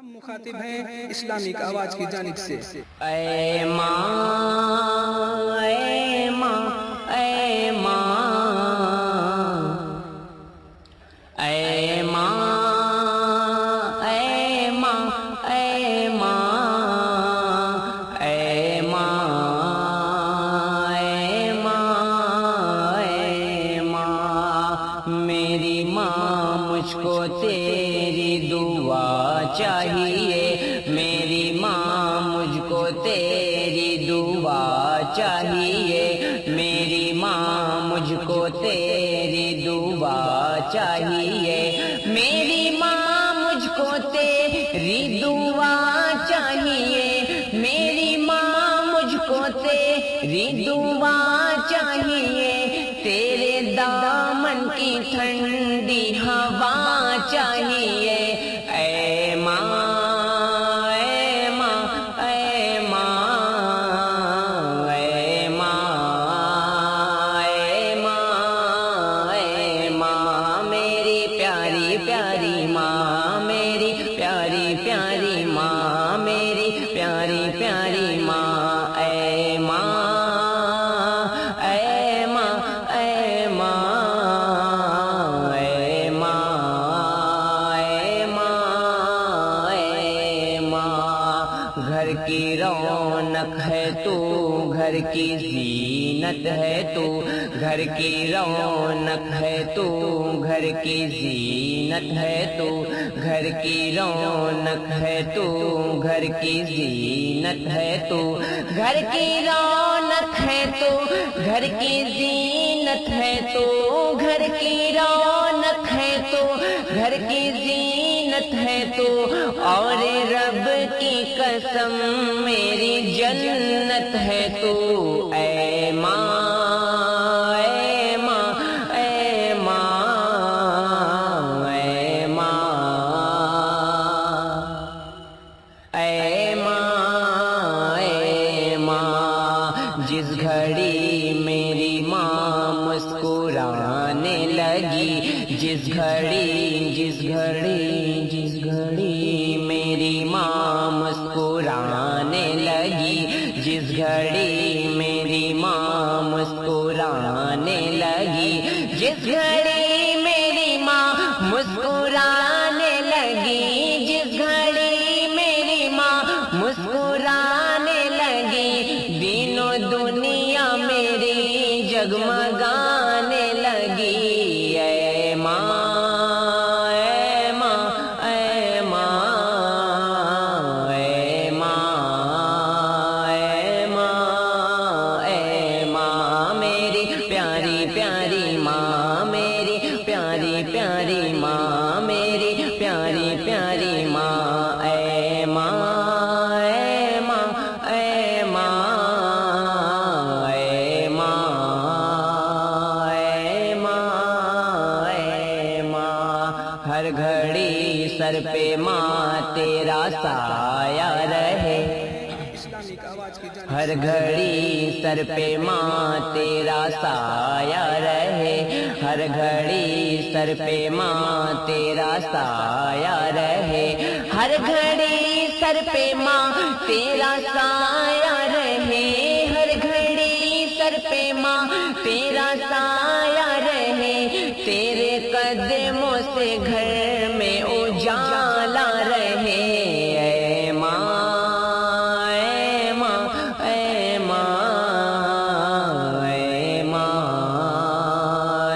ہم مخاطب ہیں اسلامک آواز کی جانب سے۔ اے ماں اے ماں اے ماں اے ماں اے ماں اے ماں اے ماں اے ماں اے ماں میری ماں مجھ کو تیری دعا چاہیے، میری ماں مجھ کو تیری دعا چاہیے، میری ماں مجھ کو تیری دعا چاہیے، میری ماں مجھ کو تیری دعا چاہیے، میری ماں مجھ کو تیری دعا چاہیے، تیرے دامن کی ٹھنڈی ہوا چاہیے، اے ماں اے ماں اے ماں اے ماں اے ماں اے ماں میری پیاری پیاری ماں، میری پیاری پیاری ماں، میری پیاری پیاری ماں، اے ماں اے ماں اے ماں اے ماں اے ماں اے ماں گھر کی رونق ہے تو، گھر کی زینت ہے تو، گھر کی رونق ہے تو، گھر کی زینت ہے تو، گھر کی رونق ہے تو، گھر کی زینت ہے تو، گھر کی رونق ہے تو، گھر کی زینت ہے تو، گھر کی رونق ہے تو، گھر کی زینت ہے تو، اور رب کی قسم میری جنت ہے تو، اے ماں اے ماں اے ماں اے ماں اے ماں اے ماں جس گھڑی میری ماں مسکرانے لگی، جس گھڑی میری ماں مسکرانے لگی، جس گھڑی میری ماں مسکرانے لگی، جس گھڑی میری ماں مسکرانے لگی، جس گھڑی میری ماں مسکرانے لگی، دینوں دنیا میری جگمگانے لگی، اے ماں اے ماں اے ماں اے ماں اے ماں اے ماں میری پیاری پیاری ماں، میری پیاری پیاری ماں، میری پیاری پیاری ماں، اے ماں اے ماں اے ماں اے ماں اے ماں اے ماں ہر گھڑی سر پہ ماں تیرا سایہ رہے، اسلامک آواز کی جانب ہر سے۔ گھڑی سر پہ ماں تیرا سایہ رہے، ہر گھڑی سر پہ ماں تیرا سایہ رہے، ہر گھڑی سر پہ ماں تیرا سایہ رہے، ہر گھڑی سر پہ ماں تیرا سایہ رہے، تیرے قدموں سے گھر میں اجالا رہے، اے ماں اے ماں اے ماں اے ماں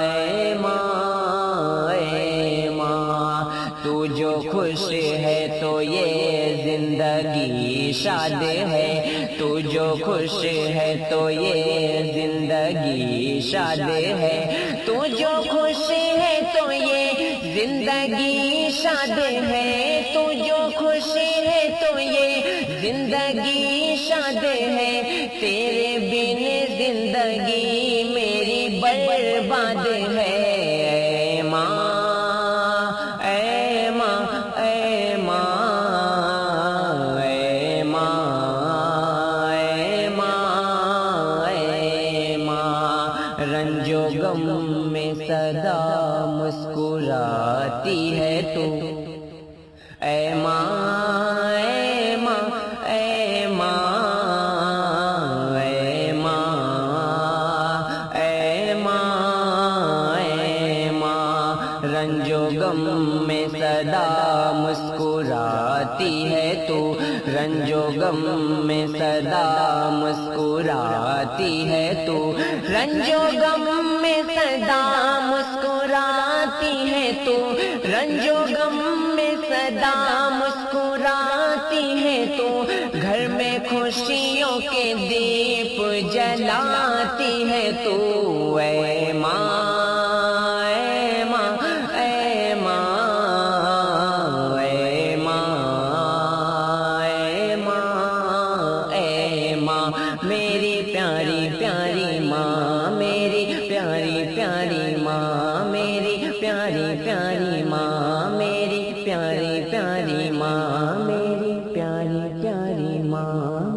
اے ماں اے ماں تو جو خوش ہے تو یہ زندگی شاد ہے، تو جو خوش ہے تو یہ زندگی شاد ہے، تو جو خوش ہے تو یہ زندگی شاد ہے، تو جو خوش ہے تو یہ زندگی شاد ہے، تیرے بن زندگی میری برباد ہے، اے ماں اے ماں اے ماں اے ماں اے ماں اے ماں رنج و غم میں صدا مسکراتی ہے تو، اے ماں مسکراتی ہے تو رنج و غم میں سدا مسکراتی ہے تو رنج و غم میں سدا مسکراتی ہے تو رنج و غم میں سدا مسکراتی ہے تو گھر میں خوشیوں کے دیپ جلاتی ہے تو اے ماں اے ماں اے ماں اے ماں اے ماں اے ماں میری پیاری پیاری ماں میری پیاری پیاری ماں میری پیاری پیاری ماں میری پیاری پیاری ماں میری پیاری پیاری ماں